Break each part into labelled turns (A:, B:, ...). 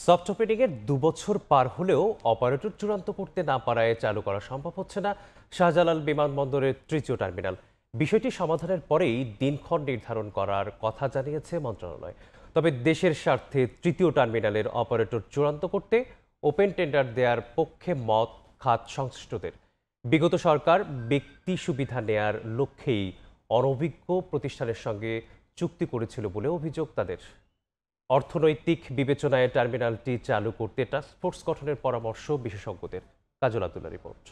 A: Soft ওপেনিংয়ের ২ বছর পার হলেও operator চূড়ান্ত করতে না পারায় চালু করা সম্ভব হচ্ছে না শাহজালাল বিমানবন্দরের তৃতীয় টার্মিনাল। বিষয়টি সমাধানের পরেই দিনক্ষণ নির্ধারণ করার কথা জানিয়েছে মন্ত্রণালয়। তবে দেশের স্বার্থে তৃতীয় টার্মিনালের অপারেটর চূড়ান্ত করতে ওপেন টেন্ডার দেওয়ার পক্ষে মত খাত সংশ্লিষ্টদের। বিগত সরকার ব্যক্তি সুবিধা নেয়ার লক্ষ্যেই অনভিজ্ঞ প্রতিষ্ঠানের সঙ্গে চুক্তি করেছিল বলে অভিযোগ তাদের। অর্থনৈতিক বিবেচনায় টার্মিনালটি চালু করতে টাস্কফোর্স গঠনের পরামর্শ বিশেষজ্ঞদের। কাজল আব্দুল্লাহ রিপোর্ট।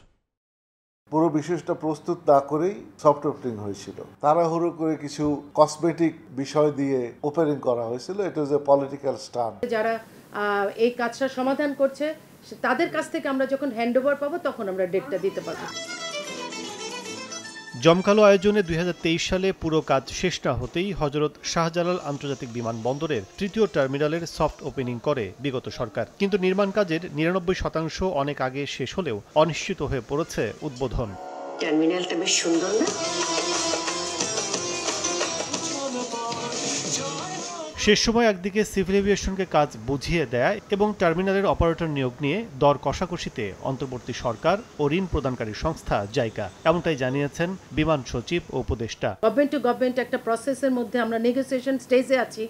B: পুরো বিষয়টা প্রস্তুত না করেই সফট ওপেনিং হয়েছিল। তাড়াহুড়ো করে কিছু কসমেটিক বিষয় দিয়ে ওপেনিং করা হয়েছিল। এটা যে পলিটিক্যাল স্টান্ট।
C: যারা এই কাজটা সমাধান করছে তাদের কাছ থেকে আমরা যখন হ্যান্ডওভার পাবো তখন আমরা ডেটটা দিতে পারবো।
D: জমকালো আয়োজনে ২০২৩ সালে পুরো কাজ শেষ না হতেই হযরত শাহজালাল আন্তর্জাতিক বিমানবন্দরের তৃতীয় টার্মিনালের সফট ওপেনিং করে বিগত সরকার। কিন্তু নির্মাণ কাজের ৯৯% অনেক আগে শেষ হলেও অনিশ্চিত হয়ে পড়েছে উদ্বোধন।
E: টার্মিনালটা বেশ সুন্দর না?
D: শেষ সময় একদিকে সিভিল এভিয়েশনকে কাজ বুঝিয়ে দেয় এবং টার্মিনালের অপারেটর নিয়োগ নিয়ে দর কষাকষিতে অন্তর্বর্তী সরকার ও ঋণ প্রদানকারী সংস্থা জাইকা, এমনটাই জানিয়েছেন বিমান সচিব ও উপদেষ্টা।
C: গভর্নমেন্ট টু গভর্নমেন্ট একটা প্রসেসের মধ্যে আমরা নেগোসিয়েশন স্টেজে আছি।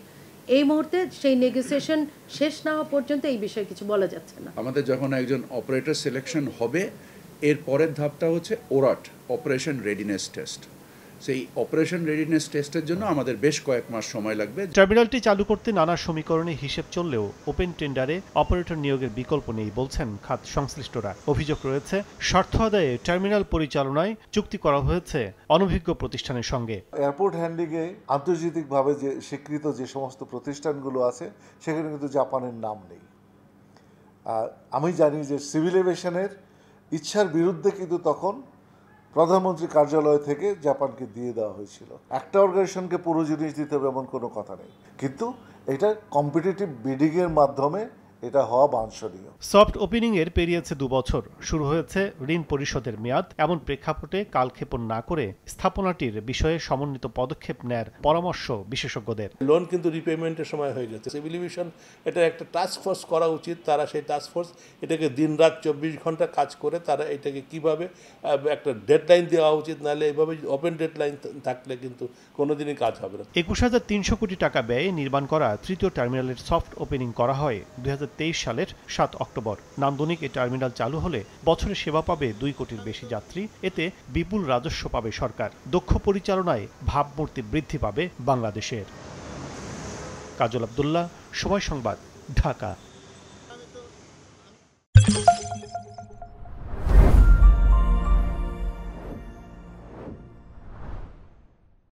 C: এই মুহূর্তে সেই নেগোসিয়েশন শেষ না হওয়া পর্যন্ত এই বিষয়ে কিছু বলা যাচ্ছে না।
F: আমাদের যখন একজন অপারেটর সিলেকশন হবে, এর পরের ধাপটা হচ্ছে ওরাট, অপারেশন রেডিনেস টেস্ট। সেই অপারেশন রেডিনেস টেস্টের জন্য আমাদের বেশ কয়েক মাস সময় লাগবে।
D: টার্মিনালটি চালু করতে নানা সমীকরণে হিসেব চললেও ওপেন টেন্ডারে অপারেটর নিয়োগের বিকল্প নেই বলছেন খাত সংশ্লিষ্টরা। অভিযোগ রয়েছে স্বার্থ আদায়ে টার্মিনাল পরিচালনায় চুক্তি করা হয়েছে অনভিজ্ঞ প্রতিষ্ঠানের সঙ্গে।
B: এয়ারপোর্ট হ্যান্ডলিংয়ে আন্তর্জাতিকভাবে যে স্বীকৃত যে সমস্ত প্রতিষ্ঠানগুলো আছে সেখানে কিন্তু জাপানের নাম নেই। আমি জানি যে সিভিল এভিয়েশনের ইচ্ছার বিরুদ্ধে কিন্তু তখন প্রধানমন্ত্রী কার্যালয় থেকে জাপানকে দিয়ে দেওয়া হয়েছিল। একটা অর্গানাইজেশনকে পুরো জিনিস দিতে হবে এমন কোনো কথা নেই, কিন্তু এটা কম্পিটিটিভ বিডিংয়ের মাধ্যমে এটা হওয়া বাঞ্ছনীয়।
D: সফট ওপেনিং এর পেরিয়েছে ২ বছর, শুরু হয়েছে ঋণ পরিশোধের মেয়াদ। এমন প্রেক্ষাপটে কালক্ষেপণ না করে স্থাপনাটির বিষয়ে সমন্বিত পদক্ষেপ নেয়ার পরামর্শ বিশেষজ্ঞদের।
G: লোন কিন্তু রিপেমেন্টের সময় হয়ে যাচ্ছে। সিভিল এভিয়েশন এটা একটা টাস্ক ফোর্স করা উচিত। তারা সেই টাস্ক ফোর্স এটাকে দিনরাত ২৪ ঘন্টা কাজ করে তারা এটাকে কিভাবে একটা ডেডলাইন দেওয়া উচিত, নাহলে এইভাবে ওপেন ডেডলাইন থাকলে কিন্তু কোনোদিনই কাজ হবে না।
D: ২১,৩০০ কোটি টাকা ব্যয়ে নির্মাণ করা তৃতীয় টার্মিনালের সফট ওপেনিং করা হয় ২০২৩ সালের ৭ অক্টোবর। নান্দনিক এই টার্মিনাল চালু হলে বছরে সেবা পাবে ২ কোটির বেশি যাত্রী। এতে বিপুল রাজস্ব পাবে সরকার। দক্ষ পরিচালনায় ভাবমূর্তি বৃদ্ধি পাবে বাংলাদেশের। কাজল আব্দুল্লাহ, সময় সংবাদ, ঢাকা।